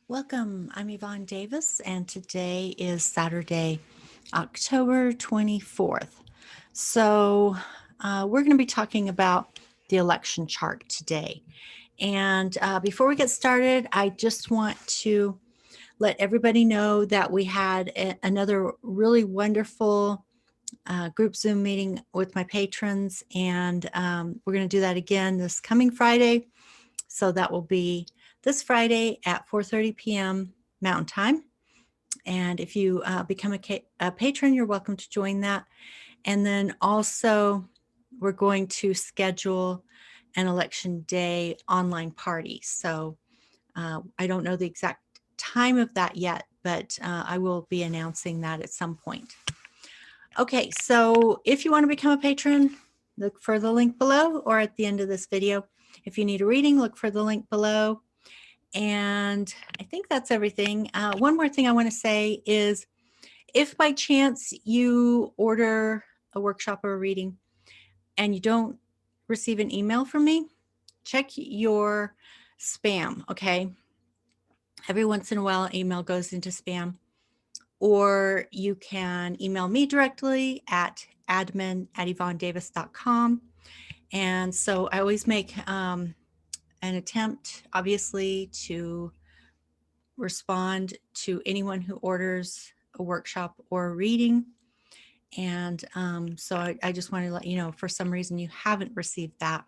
Welcome. I'm Yvonne Davis, and today is Saturday, October 24th. So, we're going to be talking about the election chart today. And before we get started, I just want to let everybody know that we had another really wonderful group Zoom meeting with my patrons, and we're going to do that again this coming Friday. So that will be this Friday at 4:30 p.m. Mountain Time. And if you become a patron, you're welcome to join that. And then also, we're going to schedule an election day online party. So I don't know the exact time of that yet, but I will be announcing that at some point. Okay, so if you want to become a patron, look for the link below or at the end of this video. If you need a reading, look for the link below. And I think that's everything. One more thing I want to say is if by chance you order a workshop or a reading and you don't receive an email from me, check your spam, okay? Every once in a while, email goes into spam. Or you can email me directly at admin@yvonnedavis.com. And so I always make an attempt, obviously, to respond to anyone who orders a workshop or a reading. And so I just wanted to let you know, if for some reason you haven't received that,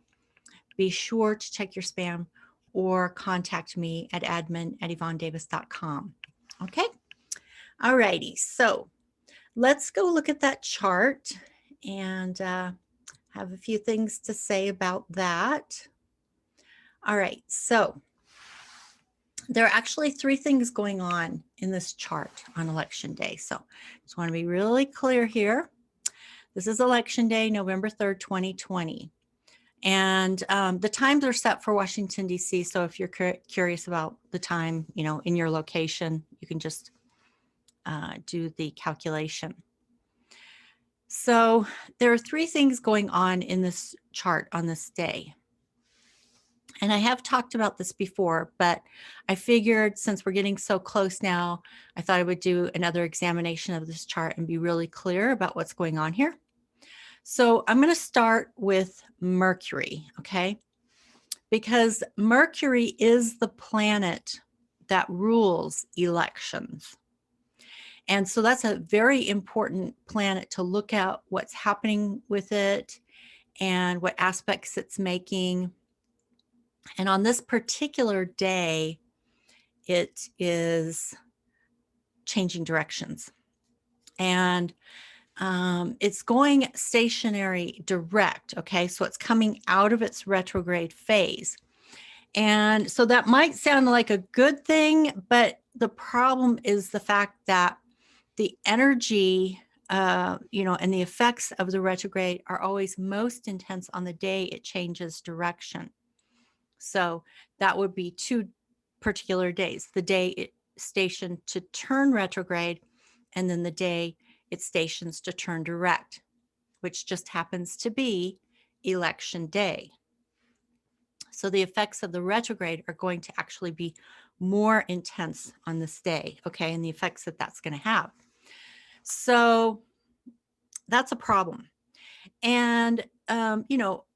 be sure to check your spam or contact me at admin@yvonnedavis.com. Okay. All righty. So let's go look at that chart and have a few things to say about that. All right. So there are actually three things going on in this chart on election day. So just want to be really clear here. This is election day, November 3rd, 2020. And the times are set for Washington, D.C. So if you're curious about the time, in your location, you can just do the calculation. So there are three things going on in this chart on this day. And I have talked about this before, but I figured since we're getting so close now, I thought I would do another examination of this chart and be really clear about what's going on here. So I'm going to start with Mercury, okay? Because Mercury is the planet that rules elections. And so that's a very important planet to look at what's happening with it and what aspects it's making. And on this particular day, it is changing directions. And it's going stationary direct, okay? So it's coming out of its retrograde phase. And so that might sound like a good thing, but the problem is the fact that the energy, and the effects of the retrograde are always most intense on the day it changes direction. So that would be two particular days, the day it stationed to turn retrograde, and then the day it stations to turn direct, which just happens to be election day. So the effects of the retrograde are going to actually be more intense on this day, okay, and the effects that that's going to have. So that's a problem. And,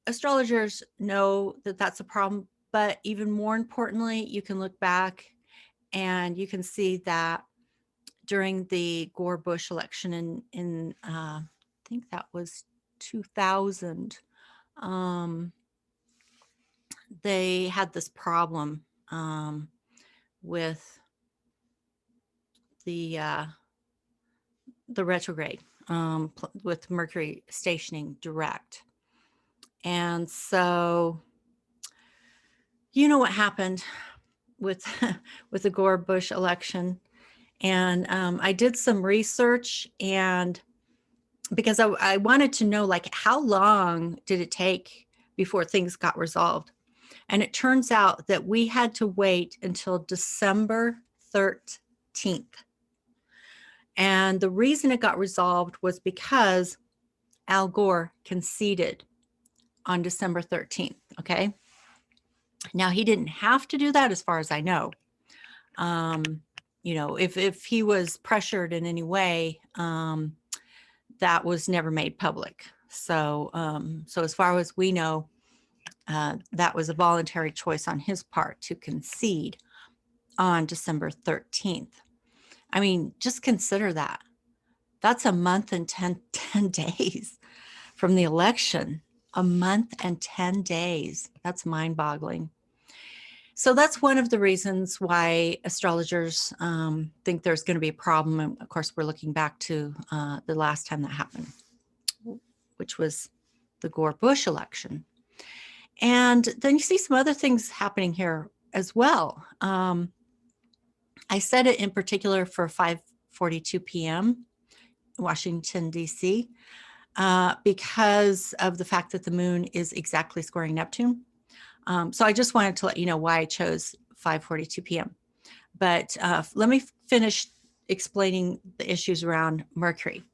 astrologers know that that's a problem, but even more importantly, you can look back and you can see that during the Gore-Bush election in I think that was 2000, they had this problem with the retrograde, with Mercury stationing direct. And so, you know what happened with with the Gore-Bush election. And I did some research, and because I wanted to know, like, how long did it take before things got resolved? And it turns out that we had to wait until December 13th. And the reason it got resolved was because Al Gore conceded on December 13th, okay? Now, he didn't have to do that as far as I know, You know, if he was pressured in any way, that was never made public. So, so as far as we know, that was a voluntary choice on his part to concede on December 13th. I mean, just consider that. That's a month and 10 days from the election. A month and 10 days. That's mind-boggling. So that's one of the reasons why astrologers think there's going to be a problem. And of course, we're looking back to the last time that happened, which was the Gore-Bush election. And then you see some other things happening here as well. I said it in particular for 5:42 p.m. Washington, D.C., because of the fact that the moon is exactly squaring Neptune. So I just wanted to let you know why I chose 5:42 p.m. But let me finish explaining the issues around Mercury.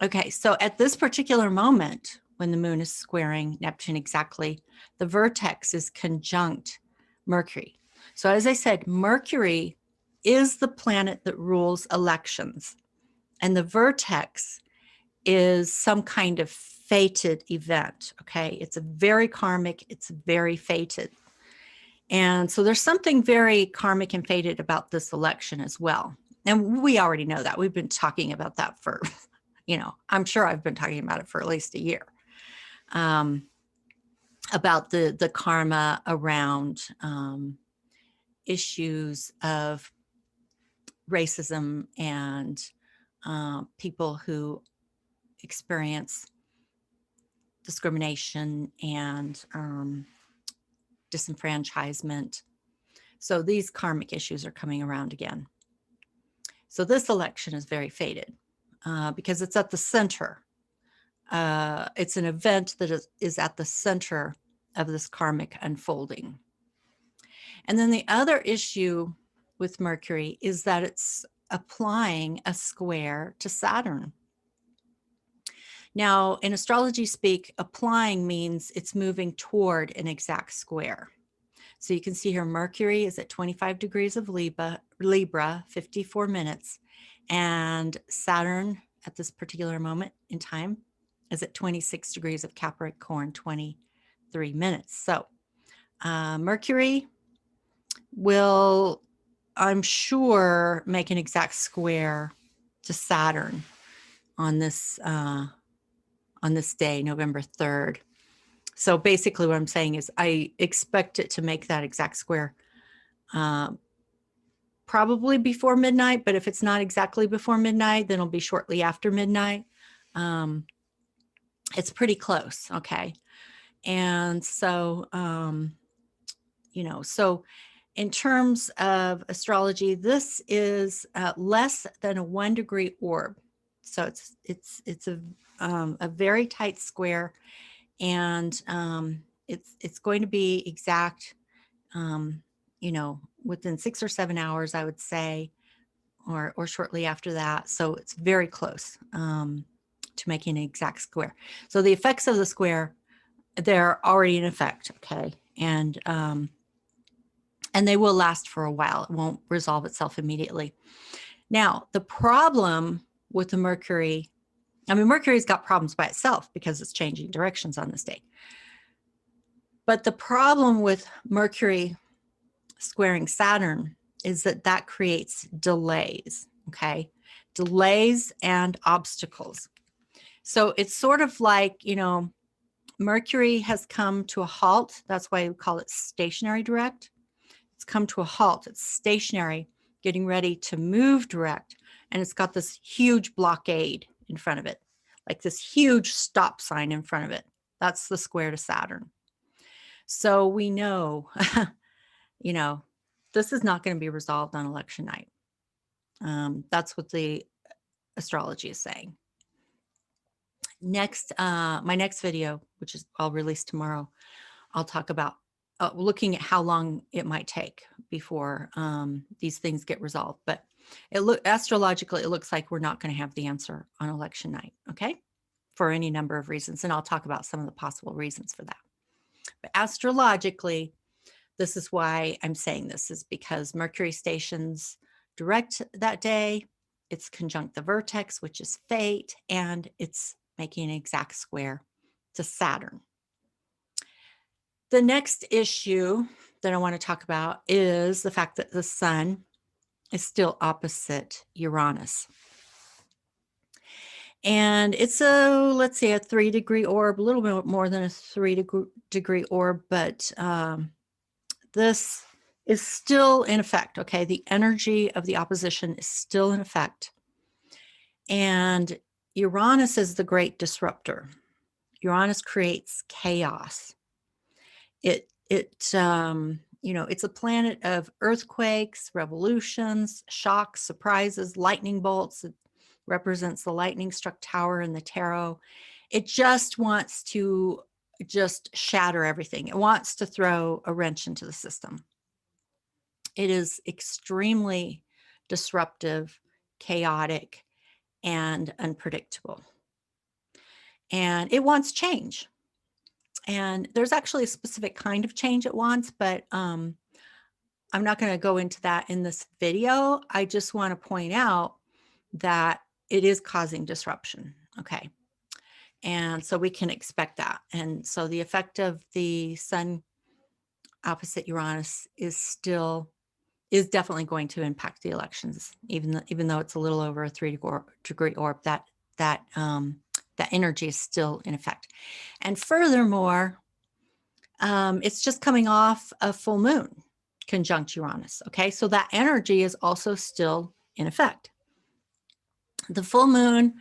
Okay, so at this particular moment, when the moon is squaring Neptune exactly, the vertex is conjunct Mercury. So as I said, Mercury is the planet that rules elections, and the vertex is some kind of fated event. Okay, it's a very karmic, it's very fated. And so there's something very karmic and fated about this election as well. And we already know that. We've been talking about that for, you know, I'm sure I've been talking about it for at least a year, about the karma around issues of racism and people who experience discrimination and disenfranchisement. So these karmic issues are coming around again. So this election is very fated because it's at the center. It's an event that is at the center of this karmic unfolding. And then the other issue with Mercury is that it's applying a square to Saturn. Now, in astrology speak, applying means it's moving toward an exact square. So you can see here, Mercury is at 25 degrees of Libra, 54 minutes, and Saturn at this particular moment in time is at 26 degrees of Capricorn, 23 minutes. So Mercury will, I'm sure, make an exact square to Saturn on this day, November 3rd. So basically what I'm saying is I expect it to make that exact square probably before midnight, but if it's not exactly before midnight, then it'll be shortly after midnight. It's pretty close, okay? And so, you know, so in terms of astrology, this is less than a 1 degree orb. So it's a very tight square, and it's going to be exact, you know, within 6 or 7 hours, I would say, or shortly after that. So it's very close to making an exact square. So the effects of the square, they're already in effect, okay, and they will last for a while. It won't resolve itself immediately. Now, the problem with the Mercury, I mean, Mercury's got problems by itself because it's changing directions on this day. But the problem with Mercury squaring Saturn is that creates delays, okay? Delays and obstacles. So it's sort of like, you know, Mercury has come to a halt. That's why we call it stationary direct. It's come to a halt. It's stationary, getting ready to move direct. And it's got this huge blockade in front of it, like this huge stop sign in front of it. That's the square to Saturn. So we know, you know, this is not going to be resolved on election night. That's what the astrology is saying. Next, my next video, which is I'll release tomorrow, I'll talk about looking at how long it might take before these things get resolved. But astrologically, it looks like we're not going to have the answer on election night, okay? For any number of reasons. And I'll talk about some of the possible reasons for that. But astrologically, This is why I'm saying this, is because Mercury stations direct that day. It's conjunct the vertex, which is fate, and it's making an exact square to Saturn. The next issue that I want to talk about is the fact that the sun is still opposite Uranus. And it's let's say a 3-degree orb, a little bit more than a 3-degree orb, but this is still in effect, okay? The energy of the opposition is still in effect. And Uranus is the great disruptor. Uranus creates chaos. It's a planet of earthquakes, revolutions, shocks, surprises, lightning bolts. It represents the lightning struck tower in the tarot. It just wants to just shatter everything. It wants to throw a wrench into the system. It is extremely disruptive, chaotic, and unpredictable. And it wants change. And there's actually a specific kind of change it wants, but I'm not going to go into that in this video. I just want to point out that it is causing disruption. Okay. And so we can expect that. And so the effect of the sun opposite Uranus is definitely going to impact the elections, even though it's a little over a 3-degree orb. That energy is still in effect. And furthermore, it's just coming off a full moon conjunct Uranus. Okay, so that energy is also still in effect. The full moon,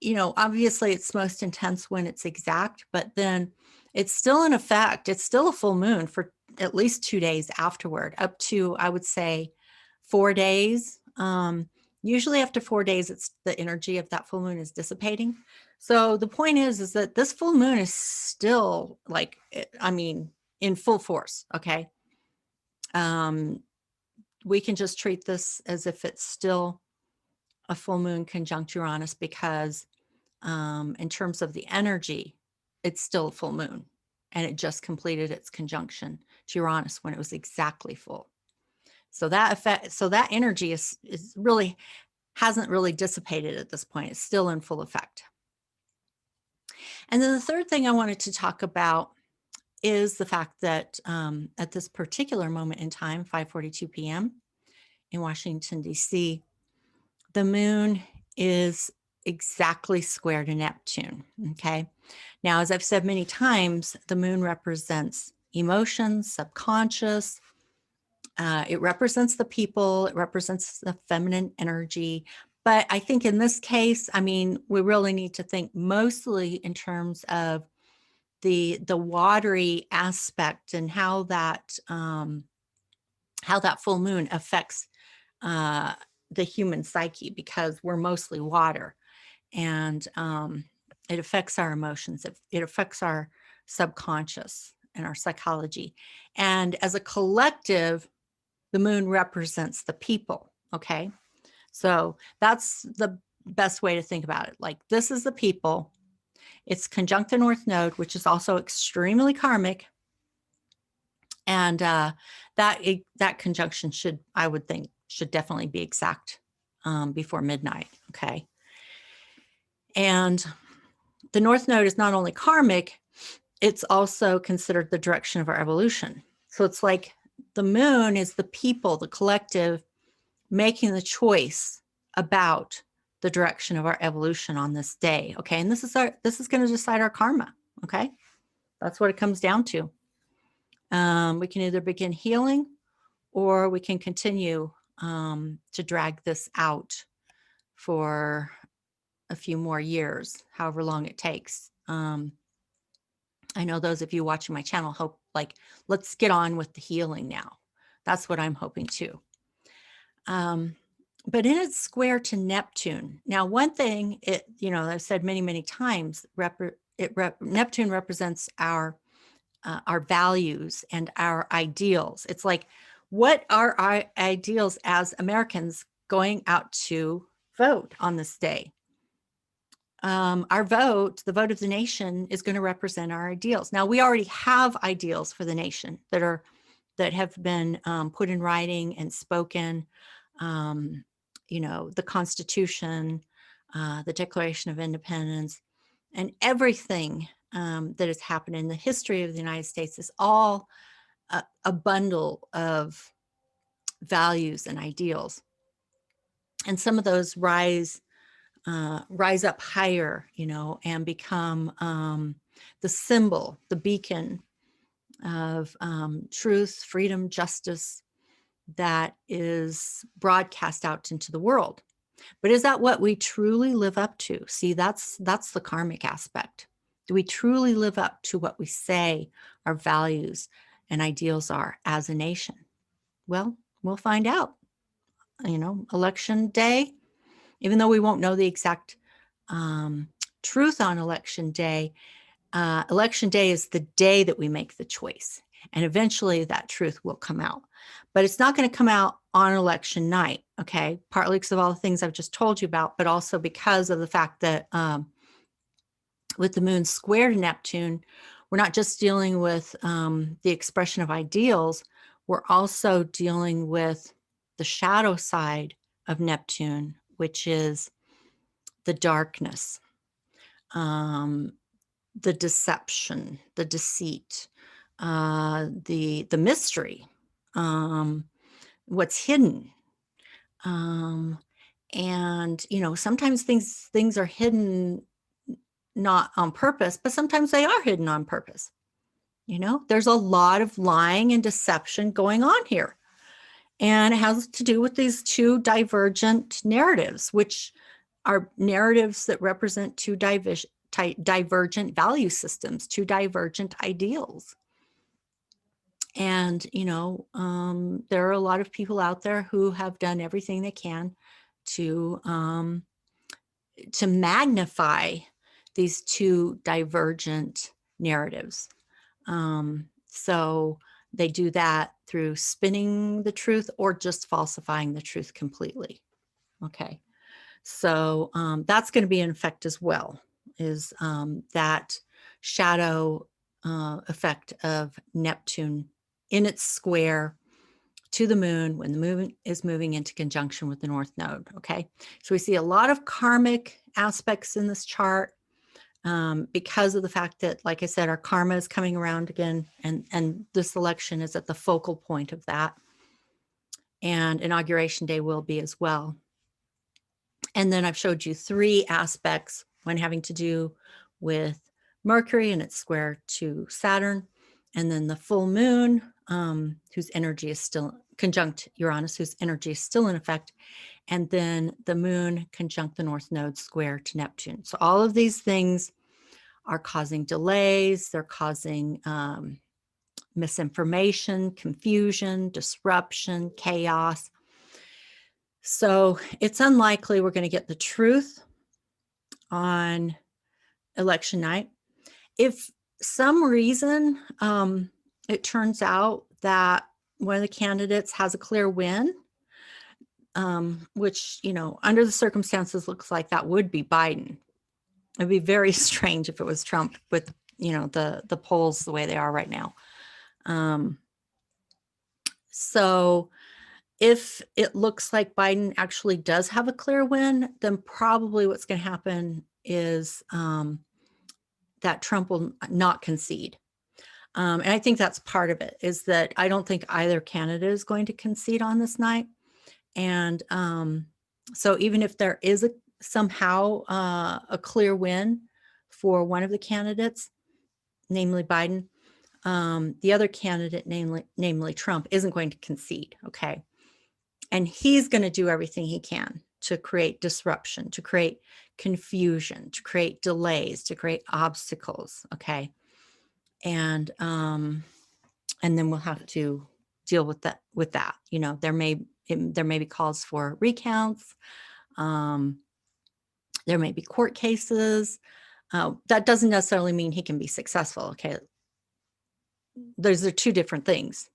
obviously it's most intense when it's exact, but then it's still in effect. It's still a full moon for at least 2 days afterward, up to, I would say, 4 days. Usually after 4 days, it's the energy of that full moon is dissipating. So the point is that this full moon is still in full force. Okay. We can just treat this as if it's still a full moon conjunct Uranus, because in terms of the energy, it's still a full moon, and it just completed its conjunction to Uranus when it was exactly full. So that energy hasn't really dissipated at this point. It's still in full effect. And then the third thing I wanted to talk about is the fact that at this particular moment in time, 5:42 p.m. in Washington, D.C., the moon is exactly square to Neptune. Okay. Now, as I've said many times, the moon represents emotions, subconscious. It represents the people. It represents the feminine energy. But I think in this case, we really need to think mostly in terms of the watery aspect and how that full moon affects the human psyche, because we're mostly water, and it affects our emotions. It affects our subconscious and our psychology. And as a collective, the moon represents the people. Okay. So that's the best way to think about it. Like, this is the people. It's conjunct the North Node, which is also extremely karmic. And that conjunction I would think, should definitely be exact before midnight. Okay. And the North Node is not only karmic, it's also considered the direction of our evolution. So it's like the moon is the people, the collective, making the choice about the direction of our evolution on this day. Okay. And this is going to decide our karma. Okay. That's what it comes down to. We can either begin healing, or we can continue to drag this out for a few more years, however long it takes. I know those of you watching my channel hope, let's get on with the healing now. That's what I'm hoping too. But in its square to Neptune, now one thing, I've said many, many times, Neptune represents our values and our ideals. It's like, what are our ideals as Americans going out to vote on this day? our vote, the vote of the nation, is going to represent our ideals. Now, we already have ideals for the nation that have been put in writing and spoken. The Constitution, the Declaration of Independence, and everything that has happened in the history of the United States is all a bundle of values and ideals. And some of those rise up higher, and become the symbol, the beacon of truth, freedom, justice that is broadcast out into the world. But is that what we truly live up to? See, that's the karmic aspect. Do we truly live up to what we say our values and ideals are as a nation? Well, we'll find out. Election day, even though we won't know the exact truth on election day is the day that we make the choice. And eventually that truth will come out. But it's not going to come out on election night, okay? Partly because of all the things I've just told you about, but also because of the fact that with the moon square to Neptune, we're not just dealing with the expression of ideals, we're also dealing with the shadow side of Neptune, which is the darkness, the deception, the deceit, the mystery, what's hidden. And sometimes things are hidden not on purpose, but sometimes they are hidden on purpose. There's a lot of lying and deception going on here. And it has to do with these two divergent narratives, which are narratives that represent two divergent value systems, two divergent ideals. And, there are a lot of people out there who have done everything they can to magnify these two divergent narratives. So they do that through spinning the truth or just falsifying the truth completely. Okay. So that's going to be in effect as well, is that shadow effect of Neptune in its square to the moon when the moon is moving into conjunction with the North Node. Okay. So we see a lot of karmic aspects in this chart because of the fact that, like I said, our karma is coming around again, and this election is at the focal point of that. And Inauguration Day will be as well. And then I've showed you three aspects, one having to do with Mercury and its square to Saturn, and then the full moon, whose energy is still conjunct Uranus, whose energy is still in effect, and then the moon conjunct the North Node square to Neptune. So all of these things are causing delays, they're causing misinformation, confusion, disruption, chaos. So it's unlikely we're going to get the truth on election night. If some reason it turns out that one of the candidates has a clear win, which, under the circumstances looks like that would be Biden. It'd be very strange if it was Trump with, the polls the way they are right now. So if it looks like Biden actually does have a clear win, then probably what's going to happen is that Trump will not concede. And I think that's part of it, is that I don't think either candidate is going to concede on this night. And so even if there is somehow a clear win for one of the candidates, namely Biden, the other candidate, namely Trump, isn't going to concede. Okay. And he's going to do everything he can to create disruption, to create confusion, to create delays, to create obstacles. Okay. And then we'll have to deal with that. There may be calls for recounts. There may be court cases. That doesn't necessarily mean he can be successful. Okay. Those are two different things.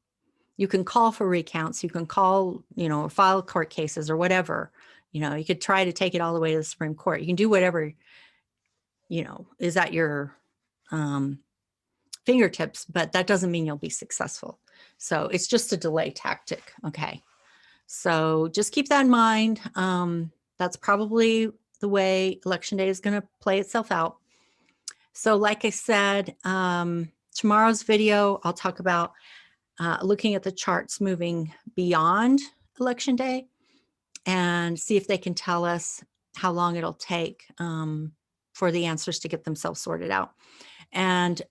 You can call for recounts, you can call, or file court cases or whatever. You could try to take it all the way to the Supreme Court. You can do whatever is at your fingertips, but that doesn't mean you'll be successful. So it's just a delay tactic. Okay. So just keep that in mind. That's probably the way election day is going to play itself out. So like I said, tomorrow's video, I'll talk about looking at the charts moving beyond election day and see if they can tell us how long it'll take for the answers to get themselves sorted out. And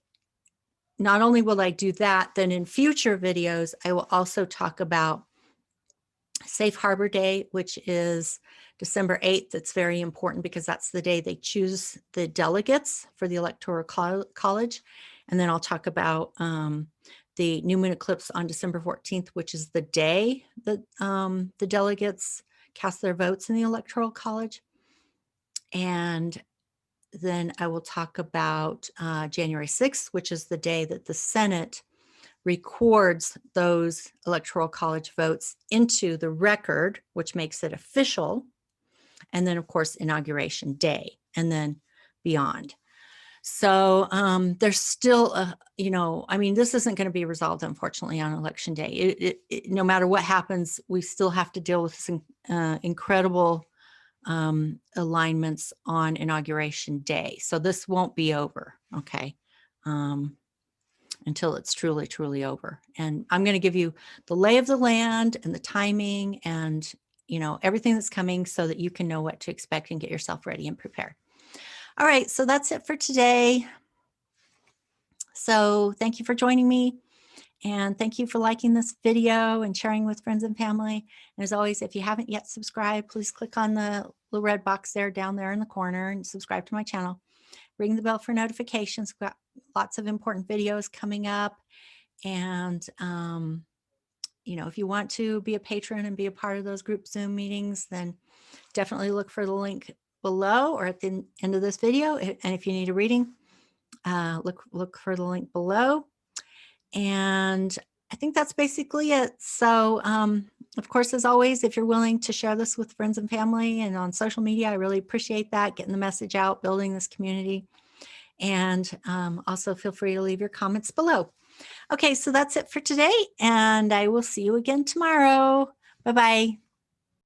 not only will I do that, then in future videos, I will also talk about Safe Harbor Day, which is December 8th. It's very important because that's the day they choose the delegates for the Electoral College. And then I'll talk about the new moon eclipse on December 14th, which is the day that the delegates cast their votes in the Electoral College. And then I will talk about January 6th, which is the day that the Senate records those Electoral College votes into the record, which makes it official. And then, of course, Inauguration Day, and then beyond. So there's still, this isn't going to be resolved, unfortunately, on Election Day. No matter what happens, we still have to deal with this incredible alignments on Inauguration Day. So this won't be over, okay, until it's truly, truly over. And I'm going to give you the lay of the land and the timing and, everything that's coming so that you can know what to expect and get yourself ready and prepared. All right, so that's it for today. So thank you for joining me. And thank you for liking this video and sharing with friends and family. And as always, if you haven't yet subscribed, please click on the little red box there down there in the corner and subscribe to my channel. Ring the bell for notifications. We've got lots of important videos coming up. And, if you want to be a patron and be a part of those group Zoom meetings, then definitely look for the link below or at the end of this video. And if you need a reading, look for the link below. And I think that's basically it. So, of course, as always, if you're willing to share this with friends and family and on social media, I really appreciate that, getting the message out, building this community. And also feel free to leave your comments below. Okay, so that's it for today, and I will see you again tomorrow. Bye-bye.